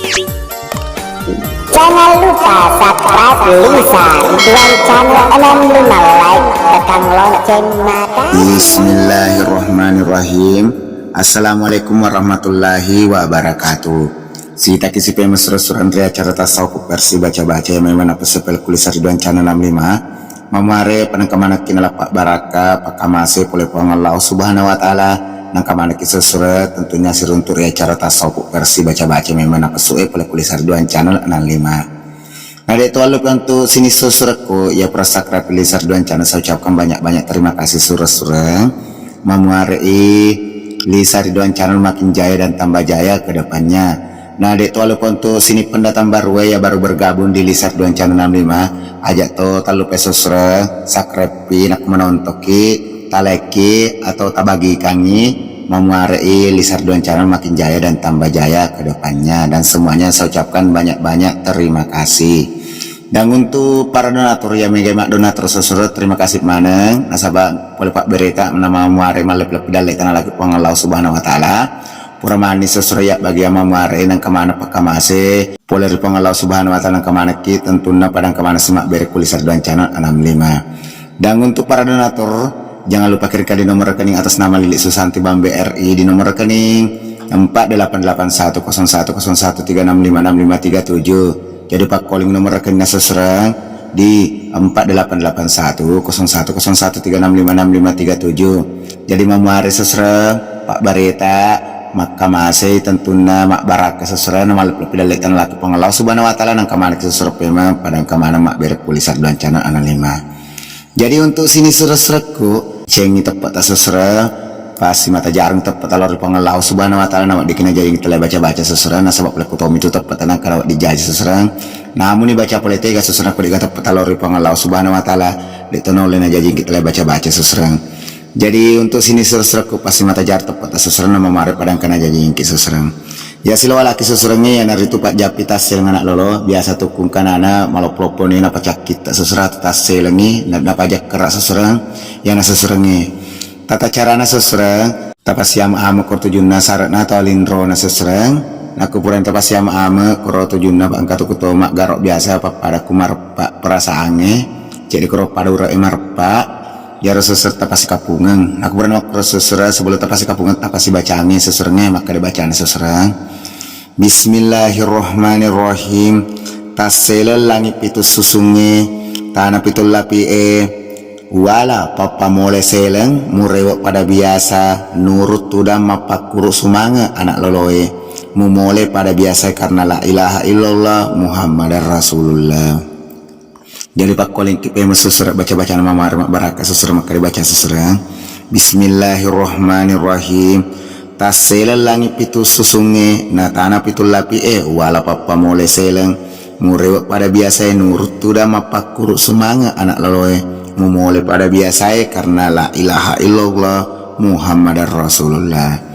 Jangan lupa subscribe Lisa Ridwan Channel 65, like tekan lonceng mata. Bismillahirrahmanirrahim. Assalamualaikum warahmatullahi wabarakatuh. Sita kisi mesra surandria cara tasawuf versi baca-baca yang memang apa sepel kulisar Ridwan Channel 65. Mamare penangkamana kinala Pak Baraka Pak Kamase oleh Allah Subhanahu wa taala nangkamana kisah surat tentunya siruntur ya cara tasawuf versi baca-baca memang apa suwe oleh kulisar Ridwan Channel 65. Nah itu lalu untuk sini suratku ya prasakra kulisar Ridwan Channel saya ucapkan banyak-banyak terima kasih surah-surah memuarai Lisa Ridwan Channel makin jaya dan tambah jaya ke depannya. Nah dek walaupun tuh sini pendatang baru ya baru bergabung di Lisa Ridwan Channel 65 ajak tuh tak lupa subscribe subscribe nak menontoki taleki atau tabagi kangi memuarai Lisa Ridwan Channel makin jaya dan tambah jaya ke depannya. Dan semuanya saya ucapkan banyak-banyak terima kasih. Dan untuk para donatur yang megamak donatur sesuatu terima kasih maneng nasabah boleh Pak Berita nama muare malep-lep dalek tanah lagi Allah Subhanahu wa taala pura manis sesuatu bagi yang muare nang kemana Pak Kamase boleh ripong Allah Subhanahu wa taala kemana kita tentunya padang kemana semak beri kulisar Ridwan Channel 65. Dan untuk para donatur jangan lupa kirimkan di nomor rekening atas nama Lilik Susanti Bambe RI di nomor rekening 48810116565537. Jadi Pak calling nomor rekeningnya seserang di 4881010136565537. Jadi memari seserang Pak Bareta Mak Kamase tentunya Mak Baraka seserang nama lebih dalekkan laki pengelau Subhanahu wa taala nang kemana seserang memang padang kemana Mak Berek Kulisar Ridwan Channel 65. Jadi untuk sini seserangku cengi tepat seserang pasti mata jarang tepat alor pengelau Subhanahu wa taala nama dikina jadi kita baca-baca seserang nah sebab pelaku tom itu tepat tenang kalau dijaji seserang namun ini baca politika seserang aku dikata tepat alor pengelau Subhanahu wa taala ditonolin aja jadi kita baca-baca seserang. Jadi untuk sini seserangku pasti mata jar tepat seserang nama mare padang kana jadi ingki seserang ya sila laki seserangnya yang dari itu Pak Japitas yang anak lolo biasa tukung kanana malu peloponi napa cakit seserang tas selengi napa pajak kerak seserang yang seserangnya tata carana seserang tapasiam ama kortujunna saratna atau lindro na seserang naku puran tapasiam ama kortujunna angkatu kutomak garok biasa apa pada kumar pak perasaannya jadi koro pada ura emar pak jaro seser tapasi kapungan naku puran wakro seserang sebelum tapasi kapungan tapasi bacaannya seserangnya maka dibacaan seserang. Bismillahirrohmanirrohim tasela langit pitu susungnya tanah pitul lapi wala papa mole seleng murewak pada biasa nurut tuda mapakuru sumanga anak loloe mumole pada biasa karena la ilaha illallah Muhammadar Rasulullah. Jadi Pak Koling kipe surat baca-baca nama Mak Baraka surat maka dibaca surat Bismillahirrohmanirrohim tasela langit pitu susunge na tanah pitul lapi wala papa mole seleng murewak pada biasa nurut tuda mapakuru sumanga anak loloe memulai pada biasa karena la ilaha illallah Muhammadar Rasulullah.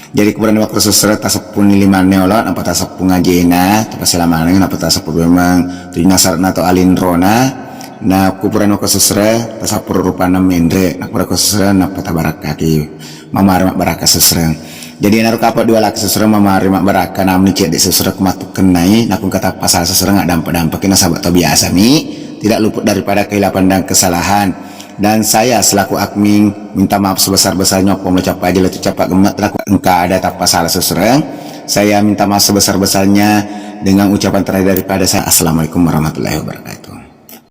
Jadi kemudian waktu sesuatu tasapun lima neola apa tasapun ngajena tapi selama ini apa tasapun memang tujuh nasarna atau alindrona nah kuburan waktu sesuatu tasapur rupana mendre nak pada sesuatu apa tabarak kaki mamar Mak Baraka sesuatu. Jadi naruh kapal dua laki sesuatu mamar Mak Baraka namanya cek di sesuatu kematuk kenai nak pun kata pasal sesuatu nggak dampak kena sahabat atau biasa nih tidak luput daripada kehilapan dan kesalahan. Dan saya selaku admin minta maaf sebesar-besarnya aku mengucap aja itu capak gemak terlaku engkau ada tak salah seserang. Saya minta maaf sebesar-besarnya dengan ucapan terakhir daripada saya. Assalamualaikum warahmatullahi wabarakatuh.